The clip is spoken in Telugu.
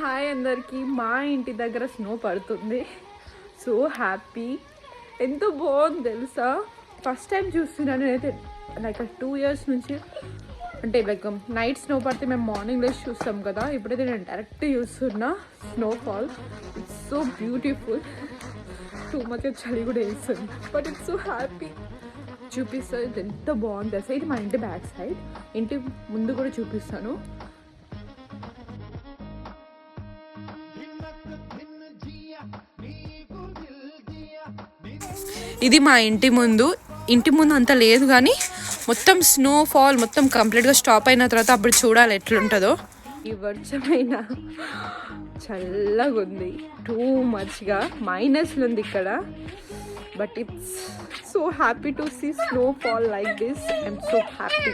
హాయ్ అందరికీ. మా ఇంటి దగ్గర స్నో పడుతుంది. So happy. ఎంతో బాగుంది తెలుసా. ఫస్ట్ టైం చూస్తున్నాను నేనైతే. లైక్ 2 years నుంచి అంటే లైక్ నైట్ స్నో పడితే మేము మార్నింగ్ లేచి చూస్తాం కదా. ఇప్పుడైతే నేను డైరెక్ట్ చూస్తున్నా snowfall. It's so beautiful. Too much చలి కూడా వేస్తుంది బట్ ఇట్స్ సో హ్యాపీ. చూపిస్తుంది ఇది ఎంత బాగుంది అసలు. ఇది మా ఇంటి బ్యాక్ సైడ్. ఇంటి ముందు కూడా చూపిస్తాను. ఇది మా ఇంటి ముందు అంత లేదు కానీ మొత్తం స్నోఫాల్ మొత్తం కంప్లీట్గా స్టాప్ అయిన తర్వాత అప్పుడు చూడాలి ఎట్లుంటుందో. ఈ వర్షమైన చల్లగా ఉంది. టూ మచ్గా మైనస్లు ఉంది ఇక్కడ. But it's so happy to see snowfall like this. I'm so happy.